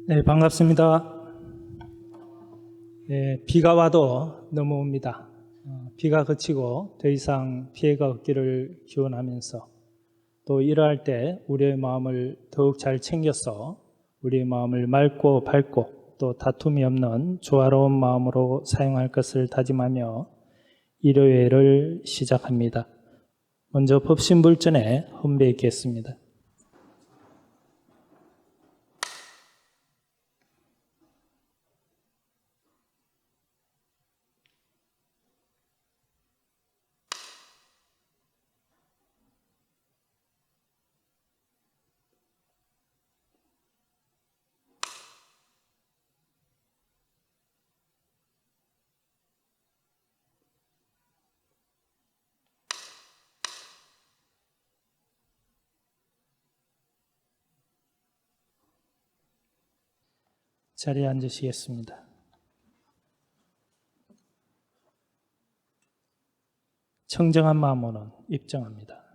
네, 반갑습니다. 네, 비가 와도 넘어옵니다. 비가 그치고 더 이상 피해가 없기를 기원하면서 또 이러할 때 우리의 마음을 더욱 잘 챙겨서 우리의 마음을 맑고 밝고 또 다툼이 없는 조화로운 마음으로 사용할 것을 다짐하며 일요일을 시작합니다. 먼저 법신불전에 헌배하겠습니다. 자리에 앉으시겠습니다. 청정한 마음으로는 입정합니다.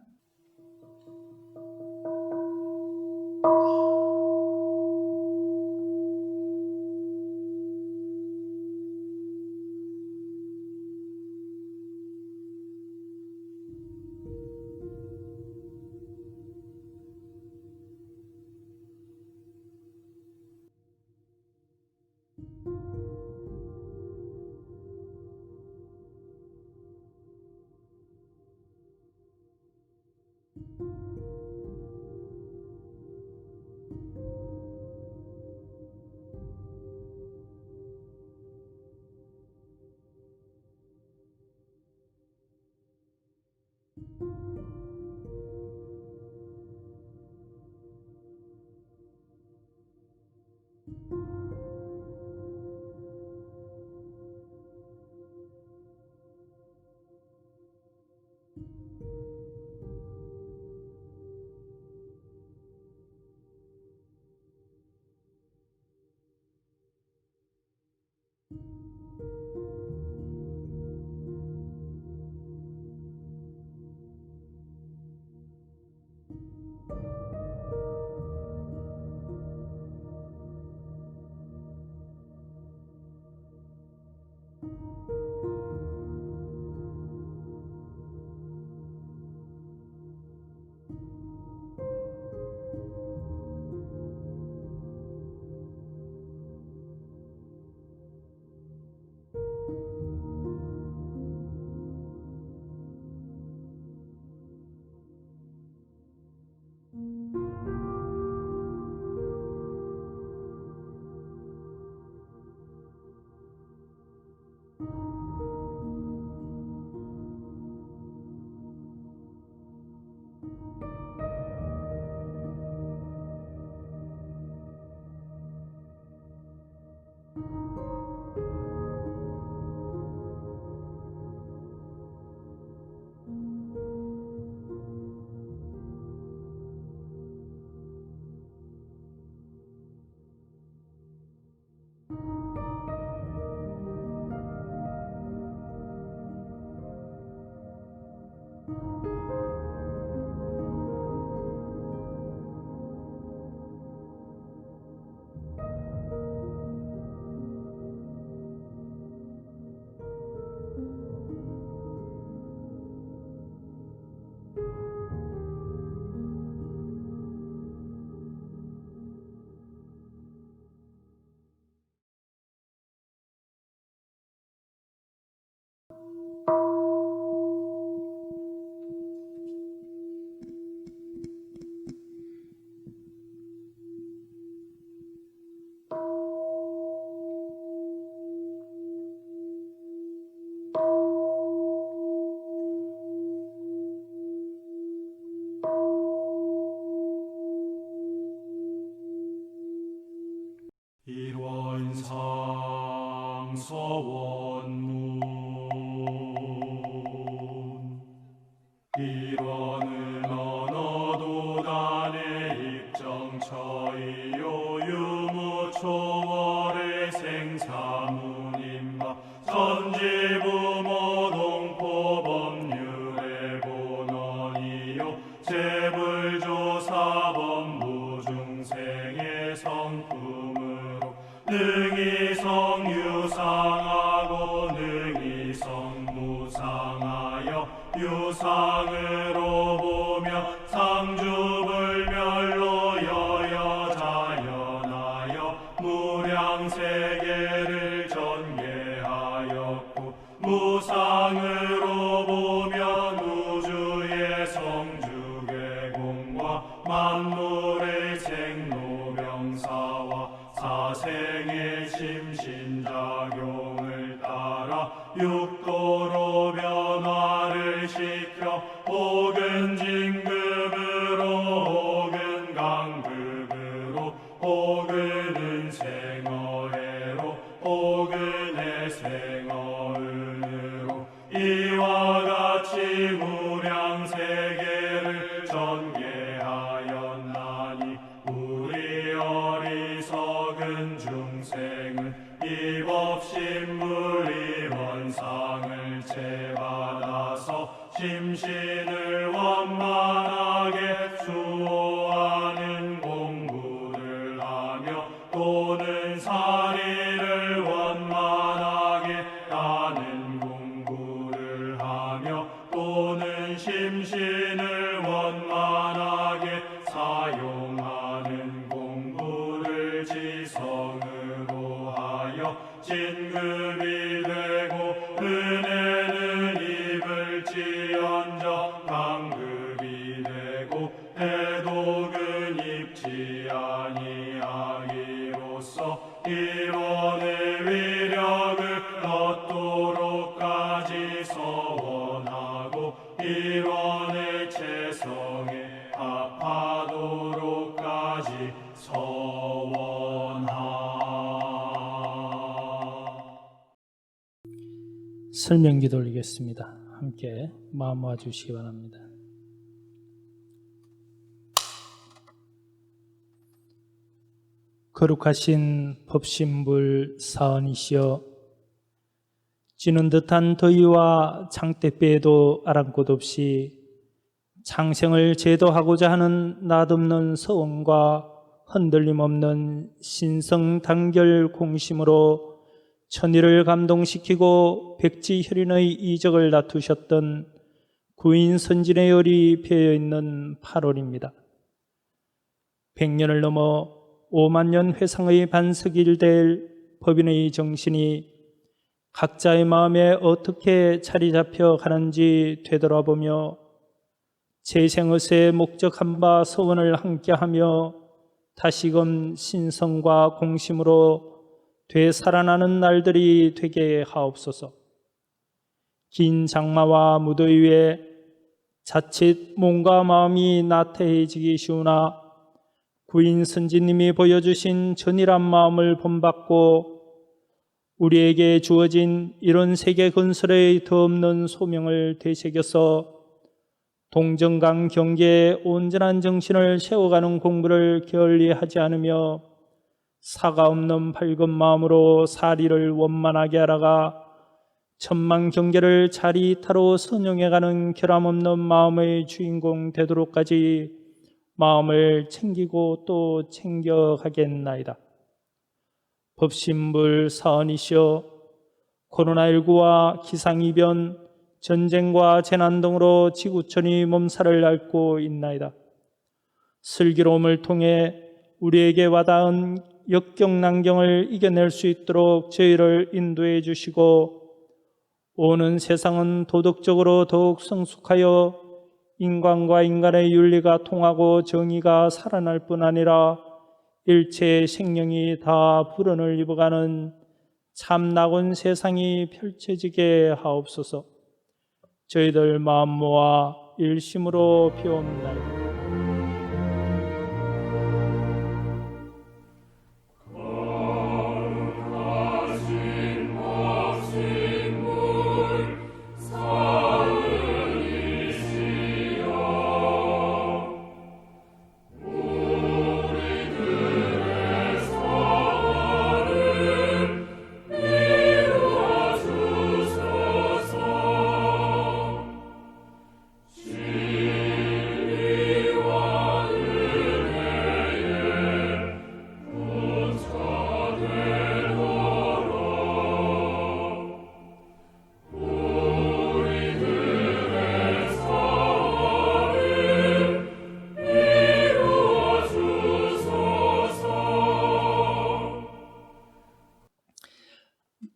일원상 서원문 일원은 언어도단의 입정처이요 유무초월의 생사문임바 전지부모 동포법률의 본원이요 재불조사법무 중생의 성품을 능히 성유상하고 능히 성무상하여 유상으로 보며 상주불멸로 여여자연하여 무량세계를 전개하였고 무상으로 보면 우주의 성주계공과 만물의 생로병사와 사생의 심신작용을 따라 육도로 변화를 시켜 혹은 진급으로 혹은 강급으로 혹은 은생어해로 혹은 해생어은으로 이와 같이 무량세계를 전개하였나니 우리 어리석은 중생은 입업신물이 원상을 채받아서 심신을 원만하게 수호하는 공부를 하며 또는 사리를 원만하게 하는 공부를 하며 또는 심신을 원만하게 사용하는 공부를 지성으로 하여 진급이 되고 은혜는 입을지언정 강급이 되고 해독은 입지 아니하기로써 일원의 위력을 얻도록까지 서원하고 일원의 체성에 합하도록까지 설명기도 올리겠습니다. 함께 마음 모아주시기 바랍니다. 거룩하신 법신불 사언이시여, 찌는 듯한 더위와 장대비에도 아랑 곳 없이 창생을 제도하고자 하는 낯없는 서원과 흔들림 없는 신성단결 공심으로 천의를 감동시키고 백지혈인의 이적을 다투셨던 구인 선진의 열이 배어있는 8월입니다. 100년을 넘어 5만 년 회상의 반석일 될 법인의 정신이 각자의 마음에 어떻게 자리 잡혀 가는지 되돌아보며 재생의세에 목적한 바 서원을 함께하며 다시금 신성과 공심으로 되살아나는 날들이 되게 하옵소서. 긴 장마와 무더위에 자칫 몸과 마음이 나태해지기 쉬우나 구인 선지님이 보여주신 전일한 마음을 본받고 우리에게 주어진 이런 세계 건설의 더 없는 소명을 되새겨서 동정강 경계에 온전한 정신을 세워가는 공부를 게을리하지 않으며 사가 없는 밝은 마음으로 사리를 원만하게 알아가 천만 경계를 자리타로 선용해가는 결함 없는 마음의 주인공 되도록까지 마음을 챙기고 또 챙겨가겠나이다. 법신불 사언이시여, 코로나19와 기상이변, 전쟁과 재난 등으로 지구촌이 몸살을 앓고 있나이다. 슬기로움을 통해 우리에게 와닿은 역경난경을 이겨낼 수 있도록 저희를 인도해 주시고 오는 세상은 도덕적으로 더욱 성숙하여 인간과 인간의 윤리가 통하고 정의가 살아날 뿐 아니라 일체의 생명이 다 불언을 입어가는 참 낙원 세상이 펼쳐지게 하옵소서. 저희들 마음 모아 일심으로 비옵나이다.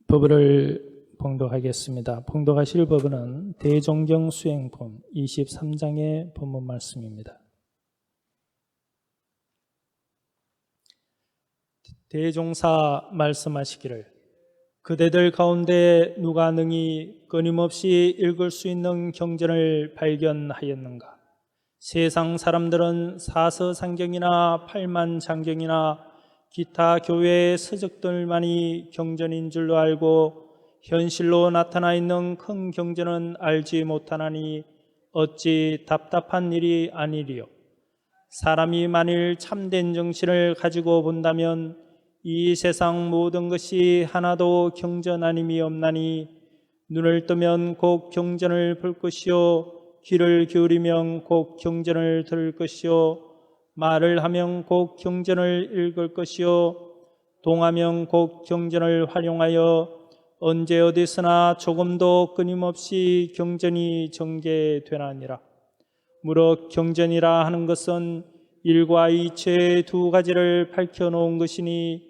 법을 봉독하겠습니다. 봉독하실 법은 대종경 수행본 23장의 본문 말씀입니다. 대종사 말씀하시기를 그대들 가운데 누가 능히 끊임없이 읽을 수 있는 경전을 발견하였는가? 세상 사람들은 사서상경이나 팔만장경이나 기타 교회의 서적들만이 경전인 줄로 알고 현실로 나타나 있는 큰 경전은 알지 못하나니 어찌 답답한 일이 아니리요. 사람이 만일 참된 정신을 가지고 본다면 이 세상 모든 것이 하나도 경전 아님이 없나니 눈을 뜨면 곧 경전을 볼 것이요 귀를 기울이면 곧 경전을 들을 것이요 말을 하면 곧 경전을 읽을 것이요 동하면 곧 경전을 활용하여 언제 어디서나 조금도 끊임없이 경전이 전개되나니라. 무릇 경전이라 하는 것은 일과 이체의 두 가지를 밝혀놓은 것이니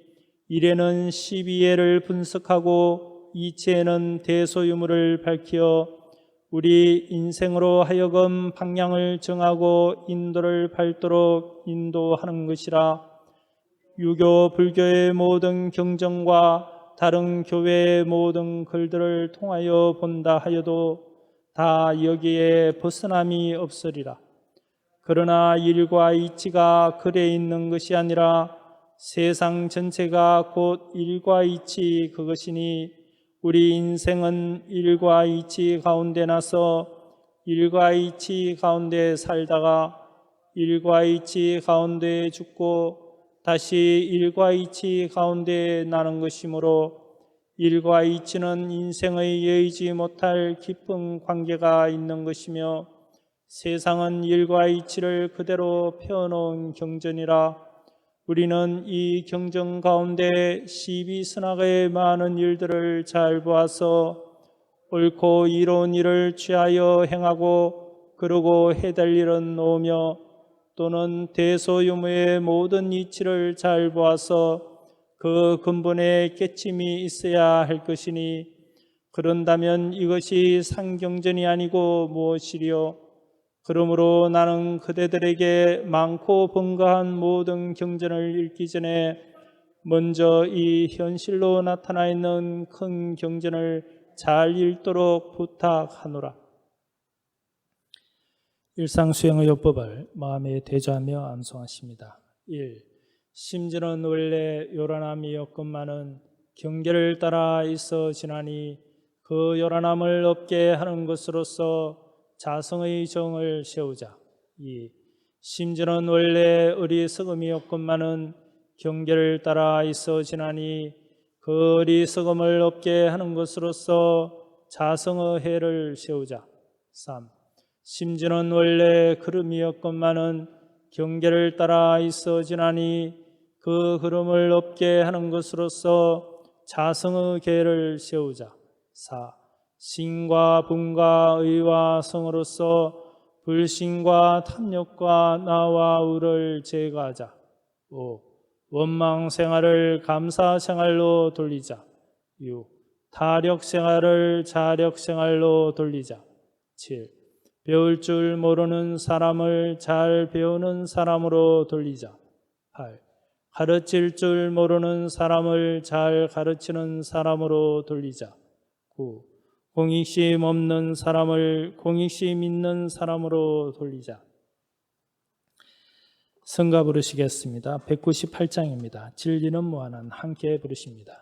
일에는 12예를 분석하고 이체에는 대소유물을 밝혀 우리 인생으로 하여금 방향을 정하고 인도를 밟도록 인도하는 것이라. 유교, 불교의 모든 경전과 다른 교회의 모든 글들을 통하여 본다 하여도 다 여기에 벗어남이 없으리라. 그러나 일과 이치가 글에 있는 것이 아니라 세상 전체가 곧 일과 이치 그것이니 우리 인생은 일과 이치 가운데 나서 일과 이치 가운데 살다가 일과 이치 가운데 죽고 다시 일과 이치 가운데 나는 것이므로 일과 이치는 인생의 예의지 못할 깊은 관계가 있는 것이며 세상은 일과 이치를 그대로 펴놓은 경전이라. 우리는 이 경전 가운데 시비선악의 많은 일들을 잘 보아서 옳고 이로운 일을 취하여 행하고 그러고 해달 일은 놓으며 또는 대소유무의 모든 이치를 잘 보아서 그 근본에 깨침이 있어야 할 것이니 그런다면 이것이 상경전이 아니고 무엇이리요? 그러므로 나는 그대들에게 많고 번거한 모든 경전을 읽기 전에 먼저 이 현실로 나타나 있는 큰 경전을 잘 읽도록 부탁하노라. 일상수행의요법을 마음에 대조하며 암송하십니다. 1. 심지는 원래 요란함이 없건만은 경계를 따라 있어 지나니 그 요란함을 없게 하는 것으로서 자성의 정을 세우자. 2. 심지는 원래 어리석음이 없건만은 경계를 따라 있어 지나니 그 어리석음을 없게 하는 것으로서 자성의 해를 세우자. 3. 심지는 원래 걸음이 없건만은 경계를 따라 있어 지나니 그 걸음을 없게 하는 것으로서 자성의 계를 세우자. 4. 신과 분과 의와 성으로서 불신과 탐욕과 나와 우를 제거하자. 5. 원망 생활을 감사 생활로 돌리자. 6. 타력 생활을 자력 생활로 돌리자. 7. 배울 줄 모르는 사람을 잘 배우는 사람으로 돌리자. 8. 가르칠 줄 모르는 사람을 잘 가르치는 사람으로 돌리자. 9. 공익심 없는 사람을 공익심 있는 사람으로 돌리자. 성가 부르시겠습니다. 198장입니다. 진리는 무한한 함께 부르십니다.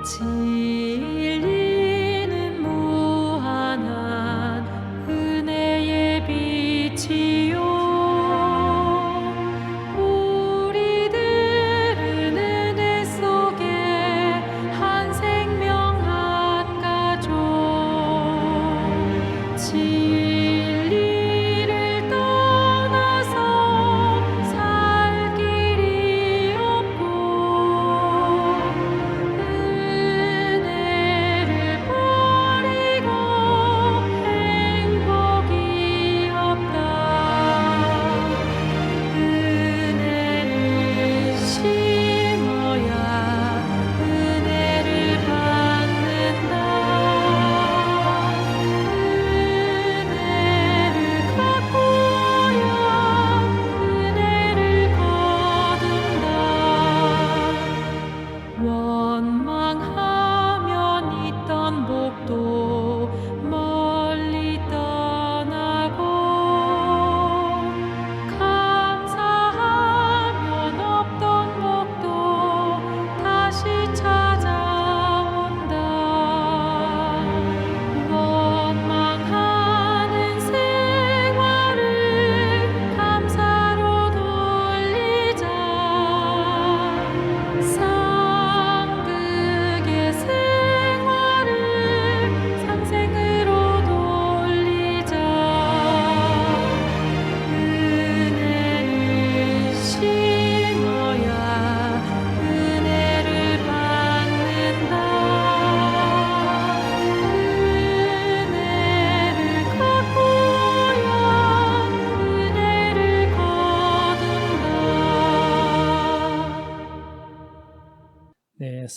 진리는 무한한 은혜의 빛이요 우리들은 은혜 속에 한 생명 한 가족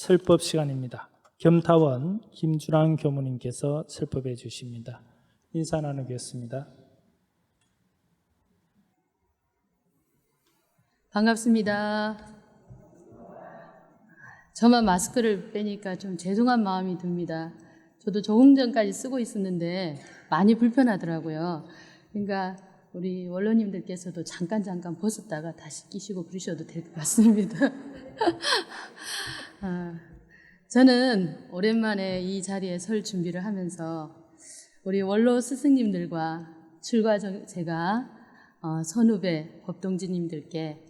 설법 시간입니다. 겸타원 김준환 교무님께서 설법해 주십니다. 인사 나누겠습니다. 반갑습니다. 저만 마스크를 빼니까 좀 죄송한 마음이 듭니다. 저도 조금 전까지 쓰고 있었는데 많이 불편하더라고요. 그러니까 우리 원로님들께서도 잠깐 벗었다가 다시 끼시고 그러셔도 될 것 같습니다. 저는 오랜만에 이 자리에 설 준비를 하면서 우리 원로 스승님들과 출가 제가 선후배 법동지님들께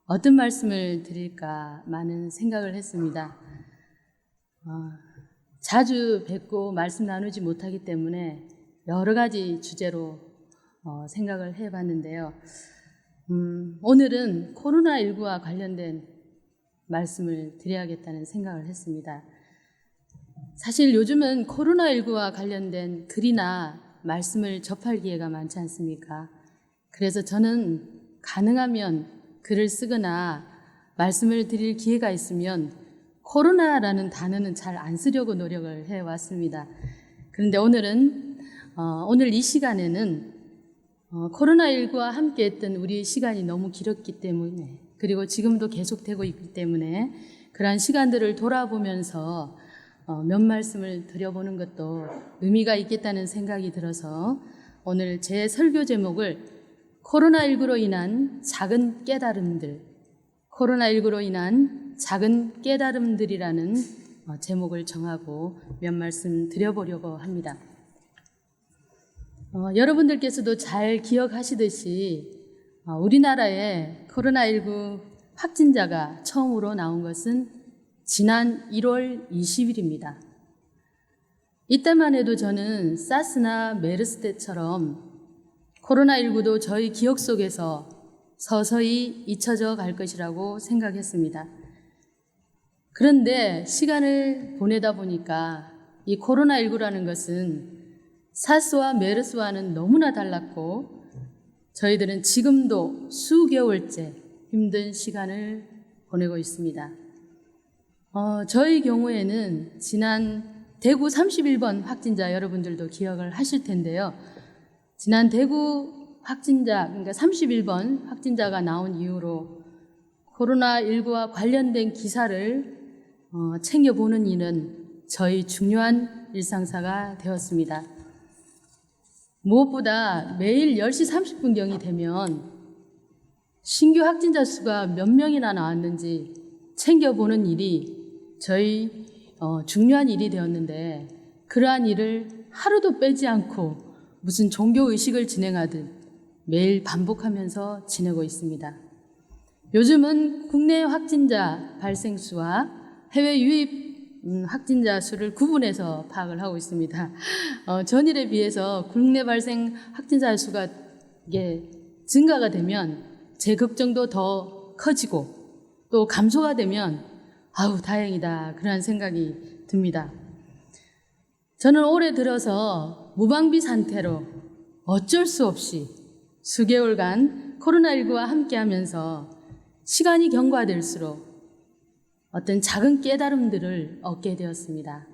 어떤 말씀을 드릴까 많은 생각을 했습니다. 자주 뵙고 말씀 나누지 못하기 때문에 여러 가지 주제로 생각을 해봤는데요. 오늘은 코로나19와 관련된 말씀을 드려야겠다는 생각을 했습니다. 사실 요즘은 코로나19와 관련된 글이나 말씀을 접할 기회가 많지 않습니까? 그래서 저는 가능하면 글을 쓰거나 말씀을 드릴 기회가 있으면 코로나라는 단어는 잘 안 쓰려고 노력을 해왔습니다. 그런데 오늘 이 시간에는 코로나19와 함께 했던 우리의 시간이 너무 길었기 때문에, 그리고 지금도 계속되고 있기 때문에 그러한 시간들을 돌아보면서 몇 말씀을 드려보는 것도 의미가 있겠다는 생각이 들어서 오늘 제 설교 제목을 코로나19로 인한 작은 깨달음들이라는 제목을 정하고 몇 말씀 드려보려고 합니다. 여러분들께서도 잘 기억하시듯이 우리나라에 코로나19 확진자가 처음으로 나온 것은 지난 1월 20일입니다. 이때만 해도 저는 사스나 메르스 때처럼 코로나19도 저희 기억 속에서 서서히 잊혀져 갈 것이라고 생각했습니다. 그런데 시간을 보내다 보니까 이 코로나19라는 것은 사스와 메르스와는 너무나 달랐고 저희들은 지금도 수개월째 힘든 시간을 보내고 있습니다. 저희 경우에는 지난 대구 31번 확진자 여러분들도 기억을 하실 텐데요. 지난 대구 확진자, 그러니까 31번 확진자가 나온 이후로 코로나19와 관련된 기사를 챙겨보는 일은 저희 중요한 일상사가 되었습니다. 무엇보다 매일 10시 30분경이 되면 신규 확진자 수가 몇 명이나 나왔는지 챙겨보는 일이 저희 중요한 일이 되었는데, 그러한 일을 하루도 빼지 않고 무슨 종교의식을 진행하듯 매일 반복하면서 지내고 있습니다. 요즘은 국내 확진자 발생 수와 해외 유입 확진자 수를 구분해서 파악을 하고 있습니다. 전일에 비해서 국내 발생 확진자 수가 증가가 되면 제 걱정도 더 커지고, 또 감소가 되면 아우 다행이다 그런 생각이 듭니다. 저는 올해 들어서 무방비 상태로 어쩔 수 없이 수개월간 코로나19와 함께하면서 시간이 경과될수록 어떤 작은 깨달음들을 얻게 되었습니다.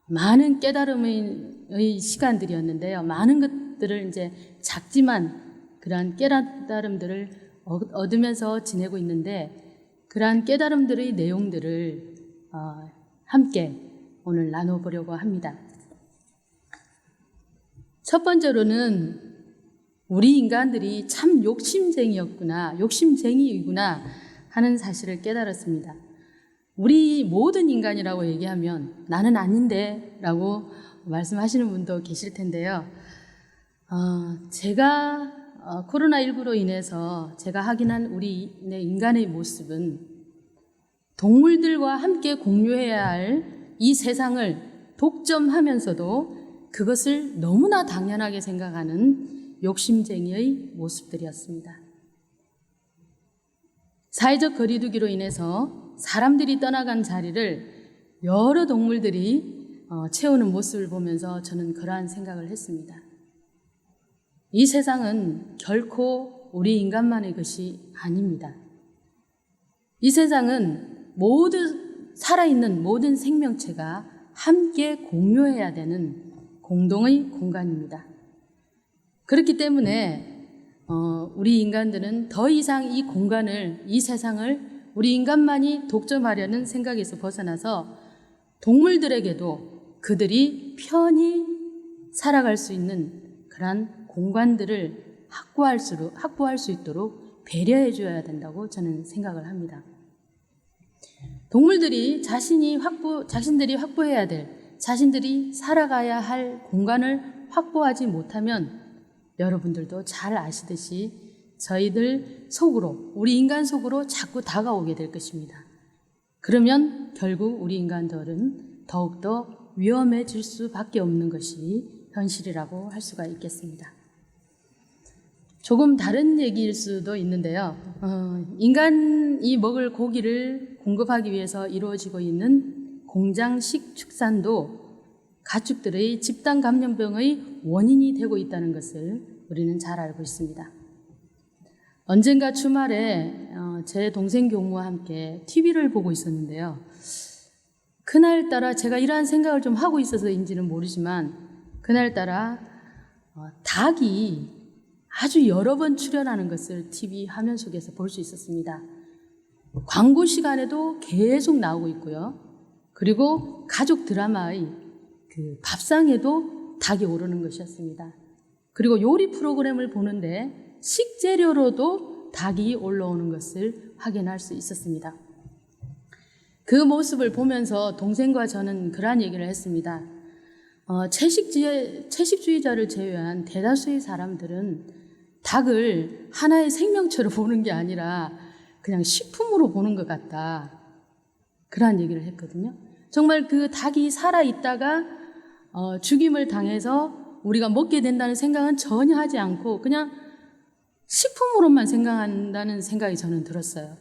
많은 깨달음의 시간들이었는데요. 많은 것들을 이제 작지만 그러한 깨달음들을 얻으면서 지내고 있는데, 그러한 깨달음들의 내용들을 함께 오늘 나눠보려고 합니다. 첫 번째로는 우리 인간들이 참 욕심쟁이이구나 하는 사실을 깨달았습니다. 우리 모든 인간이라고 얘기하면 나는 아닌데 라고 말씀하시는 분도 계실 텐데요. 제가 코로나19로 인해서 제가 확인한 우리 인간의 모습은 동물들과 함께 공유해야 할 이 세상을 독점하면서도 그것을 너무나 당연하게 생각하는 욕심쟁이의 모습들이었습니다. 사회적 거리두기로 인해서 사람들이 떠나간 자리를 여러 동물들이 채우는 모습을 보면서 저는 그러한 생각을 했습니다. 이 세상은 결코 우리 인간만의 것이 아닙니다. 이 세상은 모든 살아있는 모든 생명체가 함께 공유해야 되는 공동의 공간입니다. 그렇기 때문에 우리 인간들은 더 이상 이 공간을, 이 세상을 우리 인간만이 독점하려는 생각에서 벗어나서 동물들에게도 그들이 편히 살아갈 수 있는 그러한 공간들을 확보할 수 있도록 배려해 줘야 된다고 저는 생각을 합니다. 동물들이 자신들이 확보해야 될, 자신들이 살아가야 할 공간을 확보하지 못하면 여러분들도 잘 아시듯이 저희들 속으로, 우리 인간 속으로 자꾸 다가오게 될 것입니다. 그러면 결국 우리 인간들은 더욱더 위험해질 수밖에 없는 것이 현실이라고 할 수가 있겠습니다. 조금 다른 얘기일 수도 있는데요. 인간이 먹을 고기를 공급하기 위해서 이루어지고 있는 공장식 축산도 가축들의 집단 감염병의 원인이 되고 있다는 것을 우리는 잘 알고 있습니다. 언젠가 주말에 제 동생 교무와 함께 TV를 보고 있었는데요. 그날따라 제가 이러한 생각을 좀 하고 있어서인지는 모르지만 그날따라 닭이 아주 여러 번 출연하는 것을 TV 화면 속에서 볼 수 있었습니다. 광고 시간에도 계속 나오고 있고요. 그리고 가족 드라마의 그 밥상에도 닭이 오르는 것이었습니다. 그리고 요리 프로그램을 보는데 식재료로도 닭이 올라오는 것을 확인할 수 있었습니다. 그 모습을 보면서 동생과 저는 그러한 얘기를 했습니다. 채식주의자를 제외한 대다수의 사람들은 닭을 하나의 생명체로 보는 게 아니라 그냥 식품으로 보는 것 같다. 그러한 얘기를 했거든요. 정말 그 닭이 살아있다가 죽임을 당해서 우리가 먹게 된다는 생각은 전혀 하지 않고 그냥 식품으로만 생각한다는 생각이 저는 들었어요.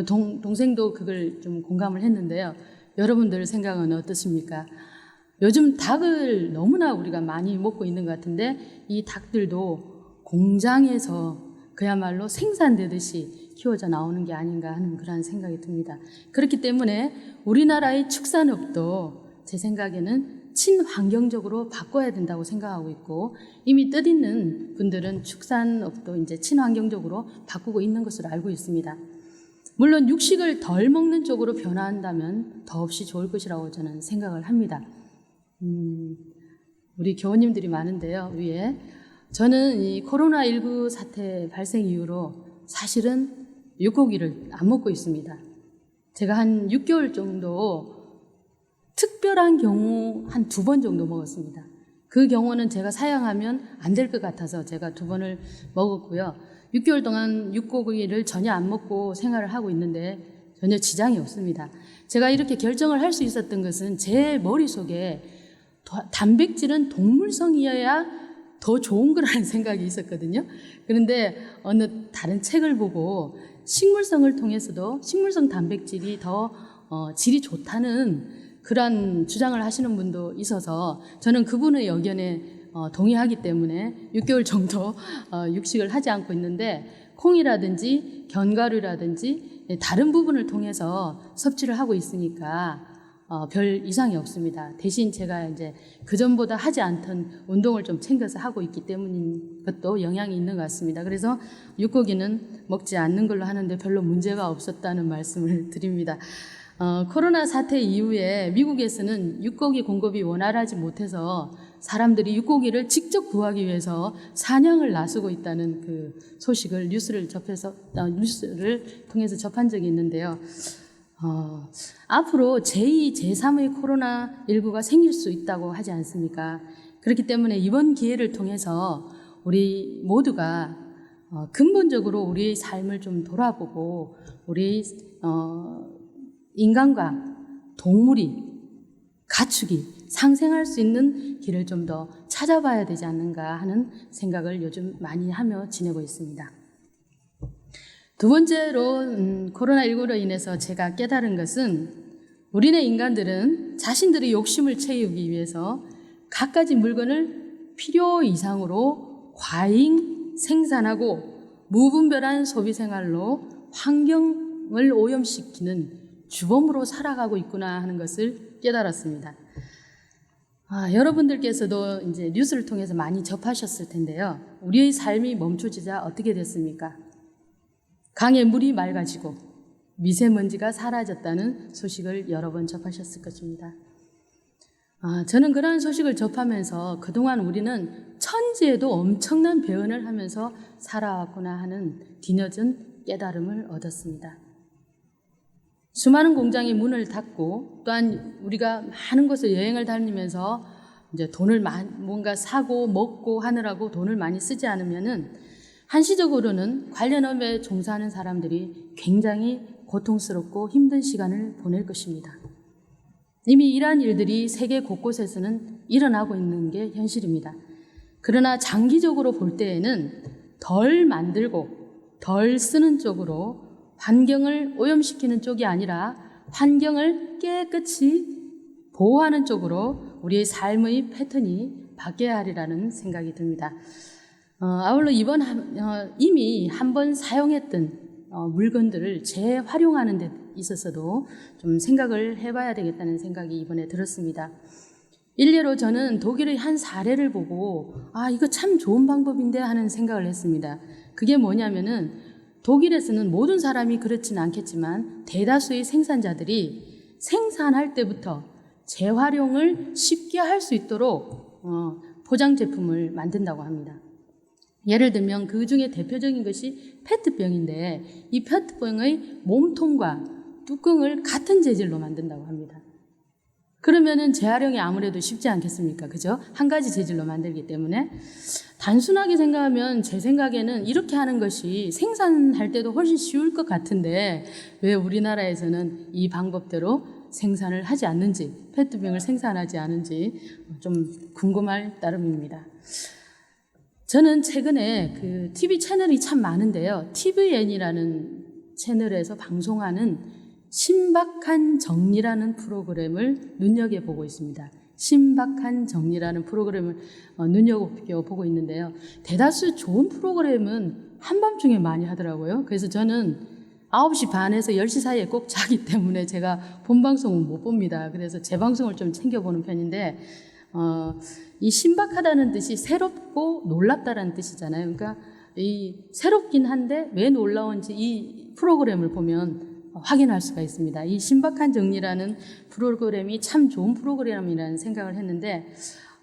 동생도 그걸 좀 공감을 했는데요. 여러분들 생각은 어떻습니까? 요즘 닭을 너무나 우리가 많이 먹고 있는 것 같은데 이 닭들도 공장에서 그야말로 생산되듯이 키워져 나오는 게 아닌가 하는 그런 생각이 듭니다. 그렇기 때문에 우리나라의 축산업도 제 생각에는 친환경적으로 바꿔야 된다고 생각하고 있고 이미 뜻있는 분들은 축산업도 이제 친환경적으로 바꾸고 있는 것으로 알고 있습니다. 물론 육식을 덜 먹는 쪽으로 변화한다면 더없이 좋을 것이라고 저는 생각을 합니다. 우리 교우님들이 많은데요. 위에 저는 이 코로나19 사태 발생 이후로 사실은 육고기를 안 먹고 있습니다. 제가 한 6개월 정도 특별한 경우 한 2번 정도 먹었습니다. 그 경우는 제가 사양하면 안 될 것 같아서 제가 2번을 먹었고요. 6개월 동안 육고기를 전혀 안 먹고 생활을 하고 있는데 전혀 지장이 없습니다. 제가 이렇게 결정을 할 수 있었던 것은 제 머릿속에 단백질은 동물성이어야 더 좋은 거라는 생각이 있었거든요. 그런데 어느 다른 책을 보고 식물성을 통해서도 식물성 단백질이 더 질이 좋다는 그런 주장을 하시는 분도 있어서 저는 그분의 의견에 동의하기 때문에 6개월 정도 육식을 하지 않고 있는데 콩이라든지 견과류라든지 다른 부분을 통해서 섭취를 하고 있으니까 별 이상이 없습니다. 대신 제가 이제 그전보다 하지 않던 운동을 좀 챙겨서 하고 있기 때문인 것도 영향이 있는 것 같습니다. 그래서 육고기는 먹지 않는 걸로 하는데 별로 문제가 없었다는 말씀을 드립니다. 코로나 사태 이후에 미국에서는 육고기 공급이 원활하지 못해서 사람들이 육고기를 직접 구하기 위해서 사냥을 나서고 있다는 그 소식을 뉴스를 통해서 접한 적이 있는데요. 앞으로 제2, 제3의 코로나19가 생길 수 있다고 하지 않습니까? 그렇기 때문에 이번 기회를 통해서 우리 모두가 근본적으로 우리의 삶을 좀 돌아보고 우리 인간과 동물이, 가축이 상생할 수 있는 길을 좀 더 찾아봐야 되지 않는가 하는 생각을 요즘 많이 하며 지내고 있습니다. 두 번째로 코로나19로 인해서 제가 깨달은 것은 우리네 인간들은 자신들의 욕심을 채우기 위해서 갖가지 물건을 필요 이상으로 과잉 생산하고 무분별한 소비 생활로 환경을 오염시키는 주범으로 살아가고 있구나 하는 것을 깨달았습니다. 여러분들께서도 이제 뉴스를 통해서 많이 접하셨을 텐데요. 우리의 삶이 멈춰지자 어떻게 됐습니까? 강의 물이 맑아지고 미세먼지가 사라졌다는 소식을 여러 번 접하셨을 것입니다. 저는 그러한 소식을 접하면서 그동안 우리는 천지에도 엄청난 배은을 하면서 살아왔구나 하는 뒤늦은 깨달음을 얻었습니다. 수많은 공장이 문을 닫고 또한 우리가 많은 곳을 여행을 다니면서 이제 돈을 뭔가 사고 먹고 하느라고 돈을 많이 쓰지 않으면은 한시적으로는 관련 업에 종사하는 사람들이 굉장히 고통스럽고 힘든 시간을 보낼 것입니다. 이미 이러한 일들이 세계 곳곳에서는 일어나고 있는 게 현실입니다. 그러나 장기적으로 볼 때에는 덜 만들고 덜 쓰는 쪽으로 환경을 오염시키는 쪽이 아니라 환경을 깨끗이 보호하는 쪽으로 우리의 삶의 패턴이 바뀌어야 하리라는 생각이 듭니다. 아울러 이미 한 번 사용했던 물건들을 재활용하는 데 있어서도 좀 생각을 해봐야 되겠다는 생각이 이번에 들었습니다. 일례로 저는 독일의 한 사례를 보고 이거 참 좋은 방법인데 하는 생각을 했습니다. 그게 뭐냐면은 독일에서는 모든 사람이 그렇지는 않겠지만 대다수의 생산자들이 생산할 때부터 재활용을 쉽게 할 수 있도록 포장 제품을 만든다고 합니다. 예를 들면 그 중에 대표적인 것이 페트병인데 이 페트병의 몸통과 뚜껑을 같은 재질로 만든다고 합니다. 그러면은 재활용이 아무래도 쉽지 않겠습니까? 그죠? 한 가지 재질로 만들기 때문에 단순하게 생각하면 제 생각에는 이렇게 하는 것이 생산할 때도 훨씬 쉬울 것 같은데 왜 우리나라에서는 이 방법대로 생산을 하지 않는지, 페트병을 생산하지 않은지 좀 궁금할 따름입니다. 저는 최근에 그 TV 채널이 참 많은데요. TVN이라는 채널에서 방송하는 신박한 정리라는 프로그램을 눈여겨보고 있습니다. 신박한 정리라는 프로그램을 눈여겨보고 있는데요. 대다수 좋은 프로그램은 한밤중에 많이 하더라고요. 그래서 저는 9시 반에서 10시 사이에 꼭 자기 때문에 제가 본방송은 못 봅니다. 그래서 재방송을 좀 챙겨보는 편인데 이 신박하다는 뜻이 새롭고 놀랍다라는 뜻이잖아요. 그러니까 이 새롭긴 한데 왜 놀라운지 이 프로그램을 보면 확인할 수가 있습니다. 이 신박한 정리라는 프로그램이 참 좋은 프로그램이라는 생각을 했는데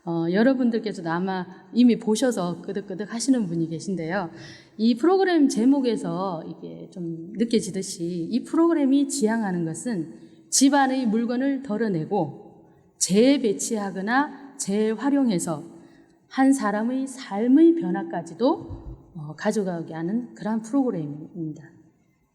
여러분들께서도 아마 이미 보셔서 끄덕끄덕 하시는 분이 계신데요. 이 프로그램 제목에서 이게 좀 느껴지듯이 이 프로그램이 지향하는 것은 집안의 물건을 덜어내고 재배치하거나 재활용해서 한 사람의 삶의 변화까지도 가져가게 하는 그런 프로그램입니다.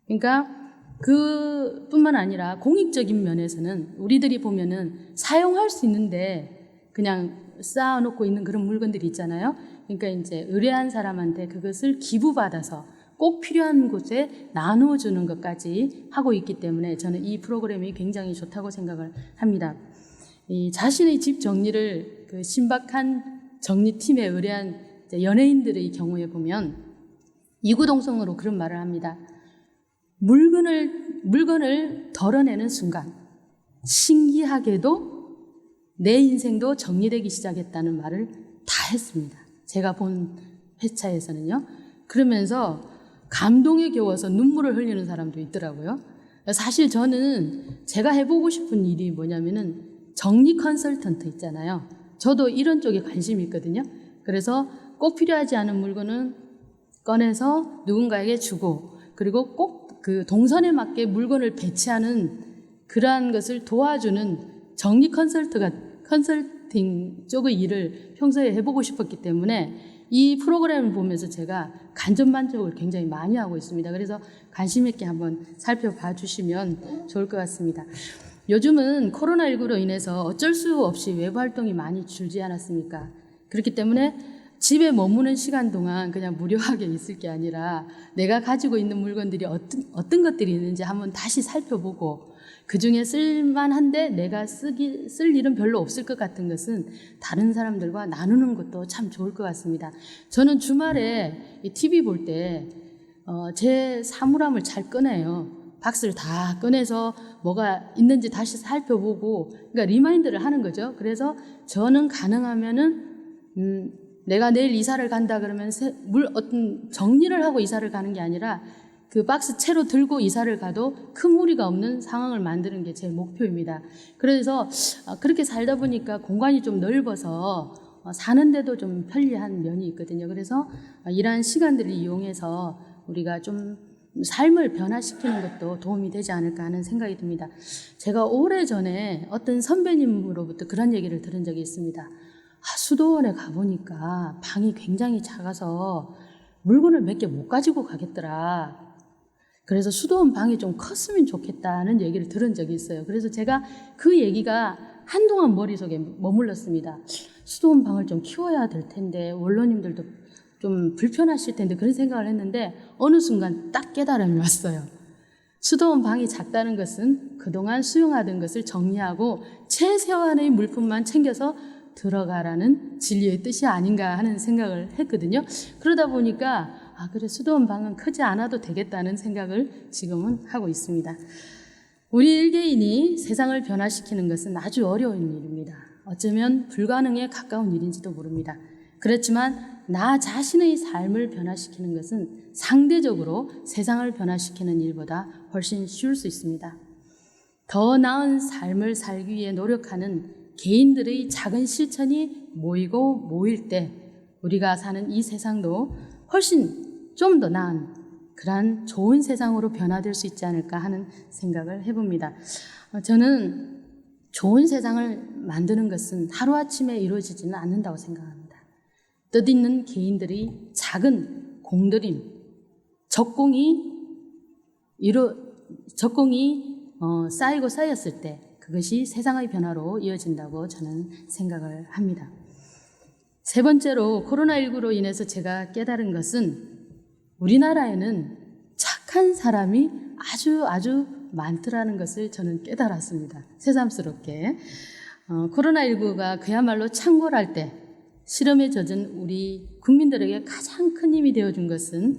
그러니까 그뿐만 아니라 공익적인 면에서는 우리들이 보면은 사용할 수 있는데 그냥 쌓아놓고 있는 그런 물건들이 있잖아요. 그러니까 이제 의뢰한 사람한테 그것을 기부받아서 꼭 필요한 곳에 나누어주는 것까지 하고 있기 때문에 저는 이 프로그램이 굉장히 좋다고 생각을 합니다. 이 자신의 집 정리를 그 신박한 정리팀에 의뢰한 연예인들의 경우에 보면 이구동성으로 그런 말을 합니다. 물건을 덜어내는 순간 신기하게도 내 인생도 정리되기 시작했다는 말을 다 했습니다. 제가 본 회차에서는요. 그러면서 감동에 겨워서 눈물을 흘리는 사람도 있더라고요. 사실 저는 제가 해보고 싶은 일이 뭐냐면은 정리 컨설턴트 있잖아요. 저도 이런 쪽에 관심이 있거든요. 그래서 꼭 필요하지 않은 물건은 꺼내서 누군가에게 주고 그리고 꼭 그 동선에 맞게 물건을 배치하는 그러한 것을 도와주는 정리 컨설팅 쪽의 일을 평소에 해보고 싶었기 때문에 이 프로그램을 보면서 제가 간접만족을 굉장히 많이 하고 있습니다. 그래서 관심 있게 한번 살펴봐 주시면 좋을 것 같습니다. 요즘은 코로나19로 인해서 어쩔 수 없이 외부 활동이 많이 줄지 않았습니까? 그렇기 때문에 집에 머무는 시간 동안 그냥 무료하게 있을 게 아니라 내가 가지고 있는 물건들이 어떤 것들이 있는지 한번 다시 살펴보고 그중에 쓸만한데 내가 쓸 일은 별로 없을 것 같은 것은 다른 사람들과 나누는 것도 참 좋을 것 같습니다. 저는 주말에 TV 볼 때 제 사물함을 잘 꺼내요. 박스를 다 꺼내서 뭐가 있는지 다시 살펴보고, 그러니까 리마인드를 하는 거죠. 그래서 저는 가능하면은 내가 내일 이사를 간다 그러면 어떤 정리를 하고 이사를 가는 게 아니라 그 박스 채로 들고 이사를 가도 큰 무리가 없는 상황을 만드는 게 제 목표입니다. 그래서 그렇게 살다 보니까 공간이 좀 넓어서 사는데도 좀 편리한 면이 있거든요. 그래서 이러한 시간들을 이용해서 우리가 좀 삶을 변화시키는 것도 도움이 되지 않을까 하는 생각이 듭니다. 제가 오래전에 어떤 선배님으로부터 그런 얘기를 들은 적이 있습니다. 수도원에 가보니까 방이 굉장히 작아서 물건을 몇 개 못 가지고 가겠더라. 그래서 수도원 방이 좀 컸으면 좋겠다는 얘기를 들은 적이 있어요. 그래서 제가 그 얘기가 한동안 머릿속에 머물렀습니다. 수도원 방을 좀 키워야 될 텐데, 원로님들도 좀 불편하실 텐데, 그런 생각을 했는데 어느 순간 딱 깨달음이 왔어요. 수도원 방이 작다는 것은 그동안 수용하던 것을 정리하고 최소한의 물품만 챙겨서 들어가라는 진리의 뜻이 아닌가 하는 생각을 했거든요. 그러다 보니까 그래, 수도원 방은 크지 않아도 되겠다는 생각을 지금은 하고 있습니다. 우리 일개인이 세상을 변화시키는 것은 아주 어려운 일입니다. 어쩌면 불가능에 가까운 일인지도 모릅니다. 그렇지만 나 자신의 삶을 변화시키는 것은 상대적으로 세상을 변화시키는 일보다 훨씬 쉬울 수 있습니다. 더 나은 삶을 살기 위해 노력하는 개인들의 작은 실천이 모이고 모일 때 우리가 사는 이 세상도 훨씬 좀 더 나은 그런 좋은 세상으로 변화될 수 있지 않을까 하는 생각을 해봅니다. 저는 좋은 세상을 만드는 것은 하루아침에 이루어지지는 않는다고 생각합니다. 뜻있는 개인들의 작은 공들임, 적공이 쌓이고 쌓였을 때 그것이 세상의 변화로 이어진다고 저는 생각을 합니다. 세 번째로 코로나19로 인해서 제가 깨달은 것은 우리나라에는 착한 사람이 아주 많더라는 것을 저는 깨달았습니다. 새삼스럽게. 코로나19가 그야말로 창궐할 때 실험에 젖은 우리 국민들에게 가장 큰 힘이 되어준 것은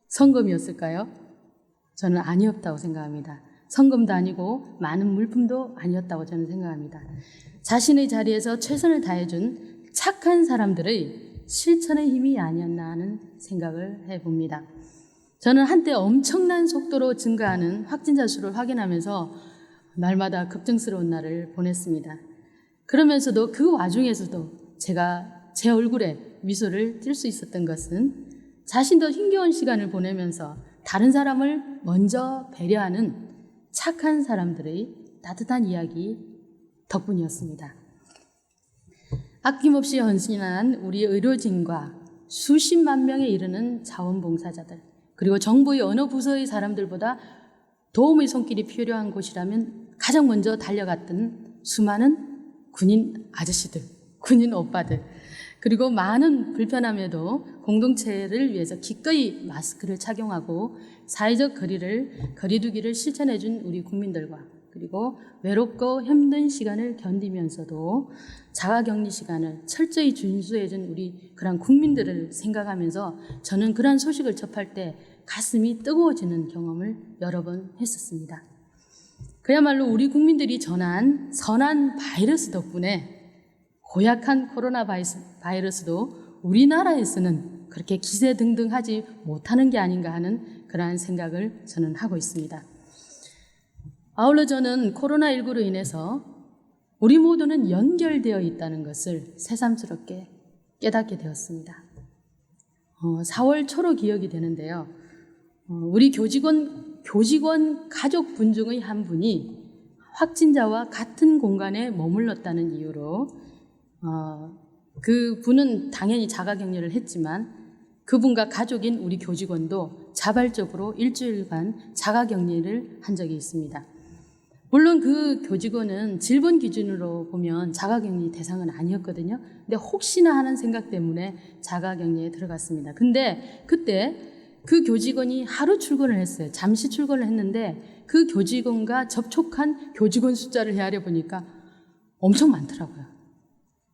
성금이었을까요? 저는 아니었다고 생각합니다. 성금도 아니고 많은 물품도 아니었다고 저는 생각합니다. 자신의 자리에서 최선을 다해준 착한 사람들의 실천의 힘이 아니었나 하는 생각을 해봅니다. 저는 한때 엄청난 속도로 증가하는 확진자 수를 확인하면서 날마다 걱정스러운 날을 보냈습니다. 그러면서도 그 와중에서도 제가 제 얼굴에 미소를 띌 수 있었던 것은 자신도 힘겨운 시간을 보내면서 다른 사람을 먼저 배려하는 착한 사람들의 따뜻한 이야기 덕분이었습니다. 아낌없이 헌신한 우리 의료진과 수십만 명에 이르는 자원봉사자들, 그리고 정부의 어느 부서의 사람들보다 도움의 손길이 필요한 곳이라면 가장 먼저 달려갔던 수많은 군인 아저씨들, 군인 오빠들, 그리고 많은 불편함에도 공동체를 위해서 기꺼이 마스크를 착용하고 사회적 거리두기를 실천해준 우리 국민들과, 그리고 외롭고 힘든 시간을 견디면서도 자가격리 시간을 철저히 준수해준 우리 그런 국민들을 생각하면서 저는 그런 소식을 접할 때 가슴이 뜨거워지는 경험을 여러 번 했었습니다. 그야말로 우리 국민들이 전한 선한 바이러스 덕분에 고약한 코로나 바이러스도 우리나라에서는 그렇게 기세등등하지 못하는 게 아닌가 하는 그러한 생각을 저는 하고 있습니다. 아울러 저는 코로나19로 인해서 우리 모두는 연결되어 있다는 것을 새삼스럽게 깨닫게 되었습니다. 4월 초로 기억이 되는데요. 우리 교직원 가족분 중의 한 분이 확진자와 같은 공간에 머물렀다는 이유로 그 분은 당연히 자가격리를 했지만 그분과 가족인 우리 교직원도 자발적으로 일주일간 자가격리를 한 적이 있습니다. 물론 그 교직원은 질본 기준으로 보면 자가격리 대상은 아니었거든요. 근데 혹시나 하는 생각 때문에 자가격리에 들어갔습니다. 근데 그때 그 교직원이 하루 출근을 했어요. 잠시 출근을 했는데 그 교직원과 접촉한 교직원 숫자를 헤아려 보니까 엄청 많더라고요.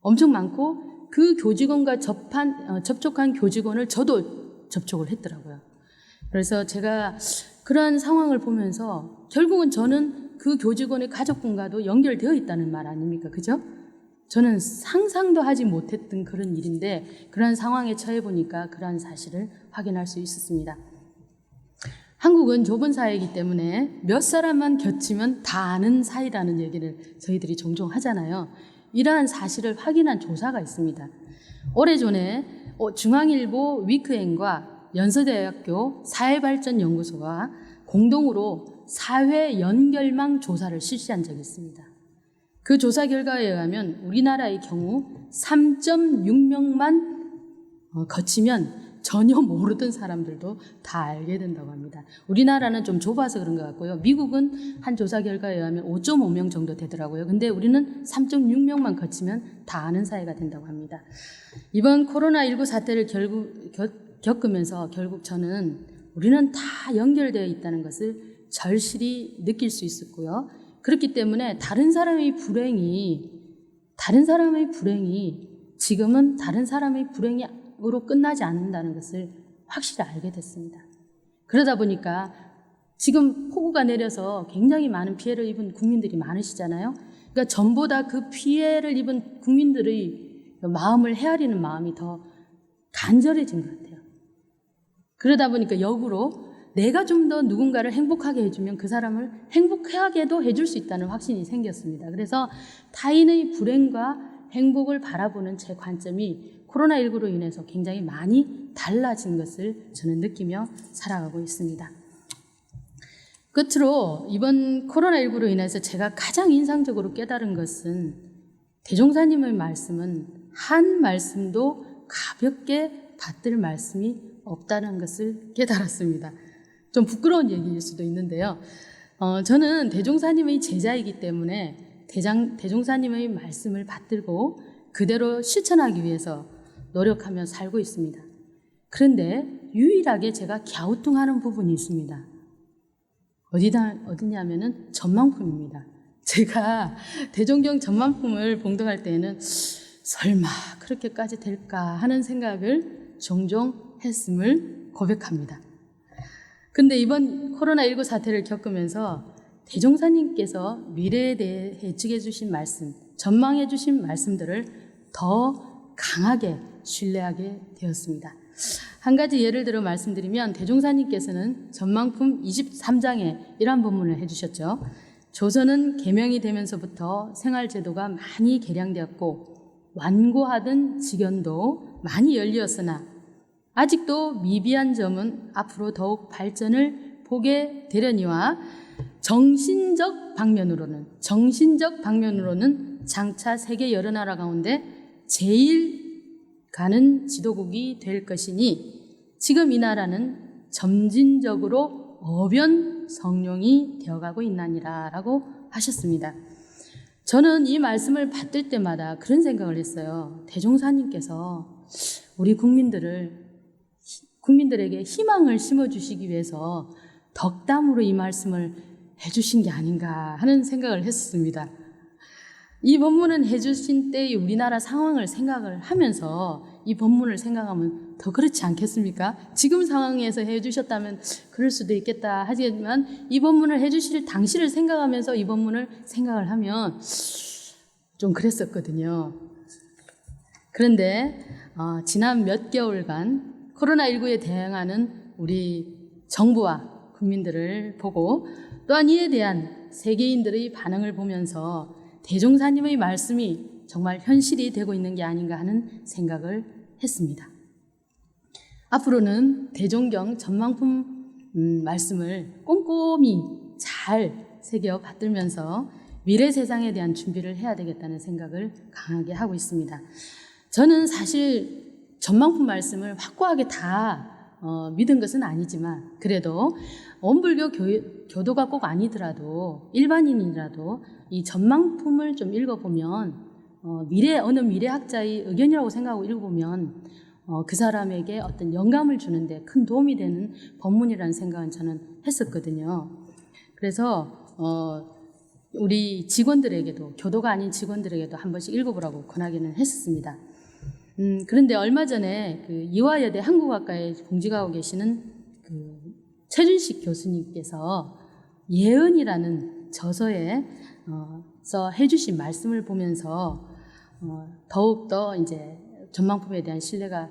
엄청 많고 그 교직원과 접촉한 교직원을 저도 접촉을 했더라고요. 그래서 제가 그러한 상황을 보면서 결국은 저는 그 교직원의 가족분과도 연결되어 있다는 말 아닙니까? 그죠? 저는 상상도 하지 못했던 그런 일인데 그러한 상황에 처해 보니까 그러한 사실을 확인할 수 있었습니다. 한국은 좁은 사회이기 때문에 몇 사람만 겹치면 다 아는 사이라는 얘기를 저희들이 종종 하잖아요. 이러한 사실을 확인한 조사가 있습니다. 오래전에 중앙일보 위크엔과 연세대학교 사회발전연구소가 공동으로 사회 연결망 조사를 실시한 적이 있습니다. 그 조사 결과에 의하면 우리나라의 경우 3.6명만 거치면 전혀 모르던 사람들도 다 알게 된다고 합니다. 우리나라는 좀 좁아서 그런 것 같고요. 미국은 한 조사 결과에 의하면 5.5명 정도 되더라고요. 근데 우리는 3.6명만 거치면 다 아는 사이가 된다고 합니다. 이번 코로나19 사태를 겪으면서 결국 저는 우리는 다 연결되어 있다는 것을 절실히 느낄 수 있었고요. 그렇기 때문에 다른 사람의 불행이 지금은 다른 사람의 불행으로 끝나지 않는다는 것을 확실히 알게 됐습니다. 그러다 보니까 지금 폭우가 내려서 굉장히 많은 피해를 입은 국민들이 많으시잖아요. 그러니까 전보다 그 피해를 입은 국민들의 마음을 헤아리는 마음이 더 간절해진 것 같아요. 그러다 보니까 역으로 내가 좀 더 누군가를 행복하게 해주면 그 사람을 행복하게도 해줄 수 있다는 확신이 생겼습니다. 그래서 타인의 불행과 행복을 바라보는 제 관점이 코로나19로 인해서 굉장히 많이 달라진 것을 저는 느끼며 살아가고 있습니다. 끝으로 이번 코로나19로 인해서 제가 가장 인상적으로 깨달은 것은 대종사님의 말씀은 한 말씀도 가볍게 받들 말씀이 없다는 것을 깨달았습니다. 좀 부끄러운 얘기일 수도 있는데요. 저는 대종사님의 제자이기 때문에 대종사님의 말씀을 받들고 그대로 실천하기 위해서 노력하며 살고 있습니다. 그런데 유일하게 제가 갸우뚱하는 부분이 있습니다. 어디냐면은 전망품입니다. 제가 대종경 전망품을 봉독할 때에는 설마 그렇게까지 될까 하는 생각을 종종 했음을 고백합니다. 근데 이번 코로나19 사태를 겪으면서 대종사님께서 미래에 대해 예측해 주신 말씀, 전망해 주신 말씀들을 더 강하게 신뢰하게 되었습니다. 한 가지 예를 들어 말씀드리면 대종사님께서는 전망품 23장에 이러한 본문을 해주셨죠. 조선은 개명이 되면서부터 생활제도가 많이 개량되었고 완고하던 직연도 많이 열리었으나 아직도 미비한 점은 앞으로 더욱 발전을 보게 되려니와 정신적 방면으로는 장차 세계 여러 나라 가운데 제일 가는 지도국이 될 것이니 지금 이 나라는 점진적으로 어변 성룡이 되어가고 있나니라 라고 하셨습니다. 저는 이 말씀을 받들 때마다 그런 생각을 했어요. 대종사님께서 우리 국민들에게 희망을 심어주시기 위해서 덕담으로 이 말씀을 해주신 게 아닌가 하는 생각을 했습니다. 이 본문은 해주신 때의 우리나라 상황을 생각을 하면서 이 본문을 생각하면 더 그렇지 않겠습니까? 지금 상황에서 해주셨다면 그럴 수도 있겠다 하지만 이 본문을 해주실 당시를 생각하면서 이 본문을 생각을 하면 좀 그랬었거든요. 그런데 지난 몇 개월간 코로나19에 대응하는 우리 정부와 국민들을 보고 또한 이에 대한 세계인들의 반응을 보면서 대종사님의 말씀이 정말 현실이 되고 있는 게 아닌가 하는 생각을 했습니다. 앞으로는 대종경 전망품 말씀을 꼼꼼히 잘 새겨 받들면서 미래 세상에 대한 준비를 해야 되겠다는 생각을 강하게 하고 있습니다. 저는 사실 전망품 말씀을 확고하게 다 믿은 것은 아니지만 그래도 원불교 교도가 꼭 아니더라도 일반인이라도 이 전망품을 좀 읽어보면 어느 미래학자의 의견이라고 생각하고 읽어보면 그 사람에게 어떤 영감을 주는데 큰 도움이 되는 법문이라는 생각은 저는 했었거든요. 그래서 우리 직원들에게도 교도가 아닌 직원들에게도 한 번씩 읽어보라고 권하기는 했었습니다. 그런데 얼마 전에 그 이화여대 한국학과에 공직하고 계시는 그 최준식 교수님께서 예언이라는 저서에 서 해주신 말씀을 보면서 더욱더 이제 전망품에 대한 신뢰가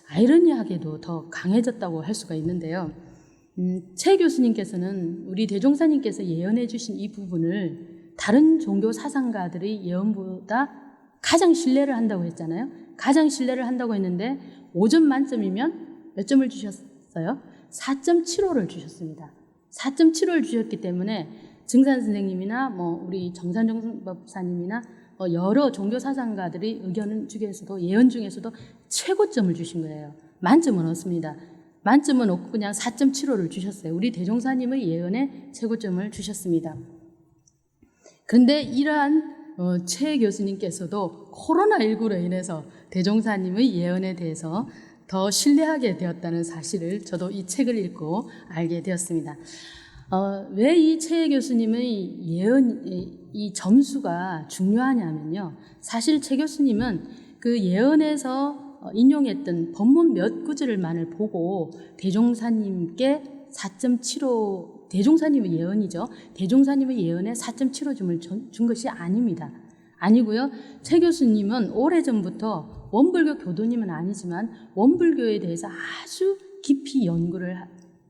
아이러니하게도 더 강해졌다고 할 수가 있는데요. 최 교수님께서는 우리 대종사님께서 예언해 주신 이 부분을 다른 종교 사상가들의 예언보다 가장 신뢰를 한다고 했잖아요. 가장 신뢰를 한다고 했는데 5점 만점이면 몇 점을 주셨어요? 4.75를 주셨습니다. 4.75를 주셨기 때문에 증산 선생님이나 우리 정산정 법사님이나 여러 종교 사상가들의 의견 중에서도 예언 중에서도 최고점을 주신 거예요. 만점은 없습니다. 만점은 없고 그냥 4.75를 주셨어요. 우리 대종사님의 예언에 최고점을 주셨습니다. 그런데 이러한 최 교수님께서도 코로나19로 인해서 대종사님의 예언에 대해서 더 신뢰하게 되었다는 사실을 저도 이 책을 읽고 알게 되었습니다. 왜 이 최 교수님의 예언, 이 점수가 중요하냐면요. 사실 최 교수님은 그 예언에서 인용했던 본문 몇 구절만을 보고 대종사님께 4.75, 대종사님의 예언이죠. 대종사님의 예언에 4.75점을 준 것이 아닙니다. 아니고요. 최 교수님은 오래전부터 원불교 교도님은 아니지만 원불교에 대해서 아주 깊이 연구를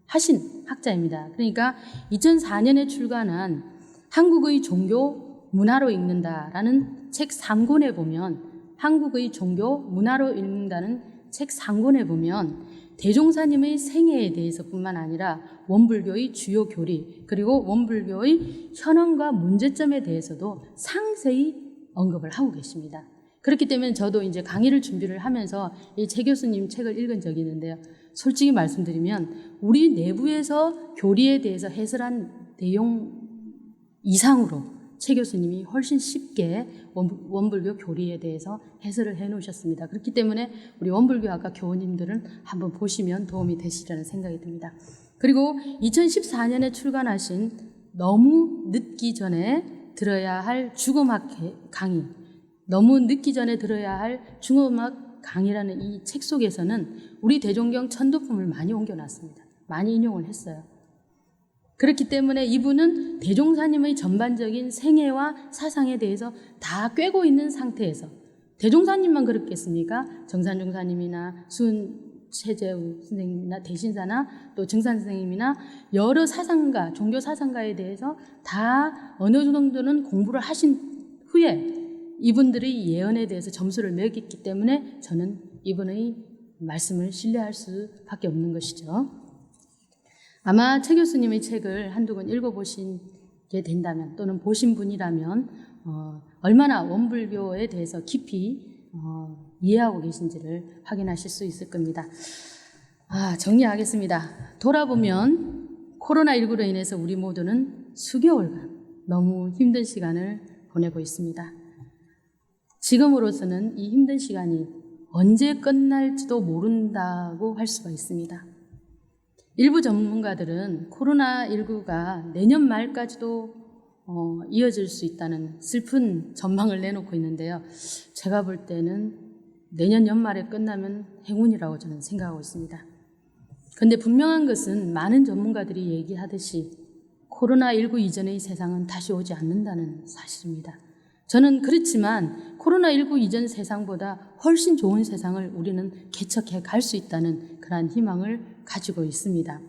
하신 학자입니다. 그러니까 2004년에 출간한 한국의 종교 문화로 읽는다라는 책 3권에 보면 한국의 종교 문화로 읽는다는 책 3권에 보면 대종사님의 생애에 대해서뿐만 아니라 원불교의 주요 교리 그리고 원불교의 현황과 문제점에 대해서도 상세히 언급을 하고 계십니다. 그렇기 때문에 저도 이제 강의를 준비를 하면서 이 최 교수님 책을 읽은 적이 있는데요. 솔직히 말씀드리면 우리 내부에서 교리에 대해서 해설한 내용 이상으로 최 교수님이 훨씬 쉽게 원불교 교리에 대해서 해설을 해놓으셨습니다. 그렇기 때문에 우리 원불교학과 교우님들은 한번 보시면 도움이 되시리라는 생각이 듭니다. 그리고 2014년에 출간하신 너무 늦기 전에 들어야 할 중음악 강의, 너무 늦기 전에 들어야 할 중음악 강의라는 이 책 속에서는 우리 대종경 천도품을 많이 옮겨놨습니다. 많이 인용을 했어요. 그렇기 때문에 이분은 대종사님의 전반적인 생애와 사상에 대해서 다 꿰고 있는 상태에서 대종사님만 그렇겠습니까? 정산종사님이나 최재우 선생님이나 대신사나 또 증산 선생님이나 여러 사상가, 종교 사상가에 대해서 다 어느 정도는 공부를 하신 후에 이분들의 예언에 대해서 점수를 매겼기 때문에 저는 이분의 말씀을 신뢰할 수밖에 없는 것이죠. 아마 최 교수님의 책을 한두 권 읽어보시게 된다면 또는 보신 분이라면 얼마나 원불교에 대해서 깊이 이해하고 계신지를 확인하실 수 있을 겁니다. 정리하겠습니다. 돌아보면 코로나19로 인해서 우리 모두는 수개월간 너무 힘든 시간을 보내고 있습니다. 지금으로서는 이 힘든 시간이 언제 끝날지도 모른다고 할 수가 있습니다. 일부 전문가들은 코로나19가 내년 말까지도 이어질 수 있다는 슬픈 전망을 내놓고 있는데요. 제가 볼 때는 내년 연말에 끝나면 행운이라고 저는 생각하고 있습니다. 그런데 분명한 것은 많은 전문가들이 얘기하듯이 코로나19 이전의 세상은 다시 오지 않는다는 사실입니다. 저는 그렇지만 코로나19 이전 세상보다 훨씬 좋은 세상을 우리는 개척해 갈 수 있다는 그러한 희망을 가지고 있습니다.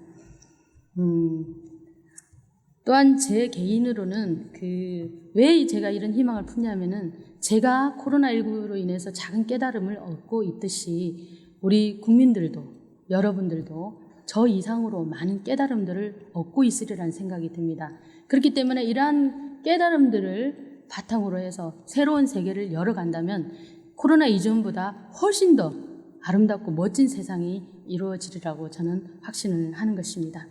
또한 제 개인으로는 왜 제가 이런 희망을 품냐면은 제가 코로나19로 인해서 작은 깨달음을 얻고 있듯이 우리 국민들도 여러분들도 저 이상으로 많은 깨달음들을 얻고 있으리라는 생각이 듭니다. 그렇기 때문에 이러한 깨달음들을 바탕으로 해서 새로운 세계를 열어간다면 코로나 이전보다 훨씬 더 아름답고 멋진 세상이 이루어지리라고 저는 확신을 하는 것입니다.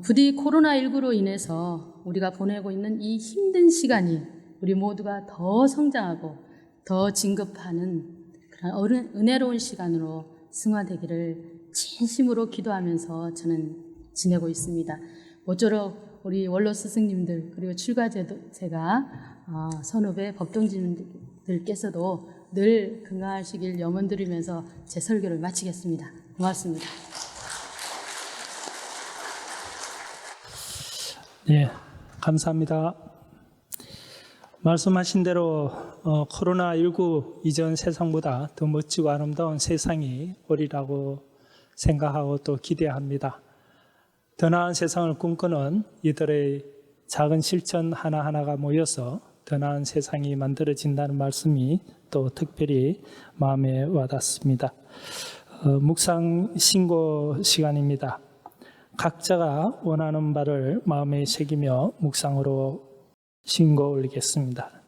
부디 코로나19로 인해서 우리가 보내고 있는 이 힘든 시간이 우리 모두가 더 성장하고 더 진급하는 그런 은혜로운 시간으로 승화되기를 진심으로 기도하면서 저는 지내고 있습니다. 모쪼록 우리 원로 스승님들 그리고 출가제가 선후배 법정진들께서도 늘 건강하시길 염원드리면서 제 설교를 마치겠습니다. 고맙습니다. 예, 감사합니다. 말씀하신 대로 코로나19 이전 세상보다 더 멋지고 아름다운 세상이 오리라고 생각하고 또 기대합니다. 더 나은 세상을 꿈꾸는 이들의 작은 실천 하나하나가 모여서 더 나은 세상이 만들어진다는 말씀이 또 특별히 마음에 와닿습니다. 묵상 신고 시간입니다. 각자가 원하는 바를 마음에 새기며 묵상으로 신고 올리겠습니다.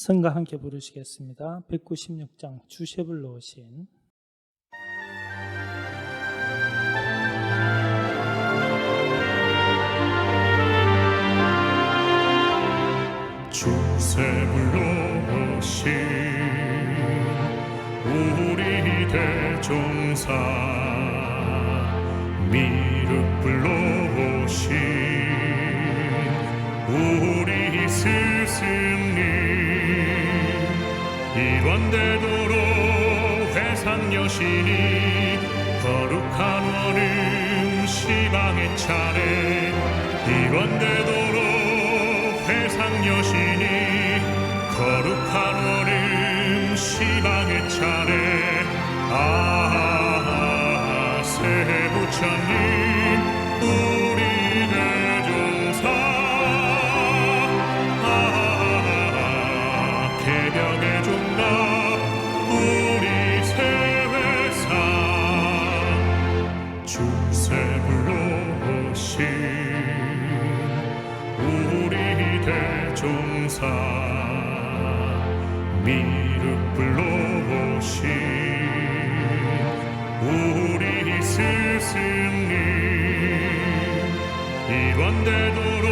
성가 함께 부르시겠습니다. 196장 주셰불 놓으신 주세불로 오신 우리 대종사 미륵불로 오신 우리 스승님 일원되도록 회상 여신이 거룩한 원음 시방의 차례 일원되도록 회상 여신이 거룩한 원음 시방의 차례 새 부처님 우리 대종사 개벽의 종답 우리 세회상 주세불로 오신 우리 대종사 미륵불로 오신 우리 스승님 일원되도록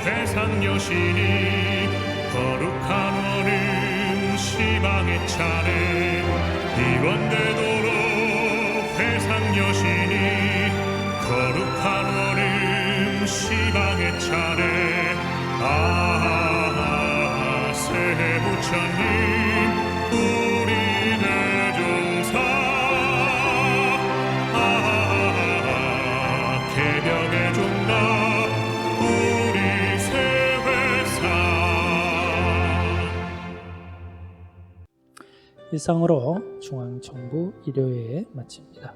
회상 여신이 거룩한 원음 시방의 차례 일원되도록 회상 여신이 거룩한 원음 시방의 차례 새 부처님 우리 대종사 개벽의 종답 우리 세회상 이상으로 중앙정부 일요회 마칩니다.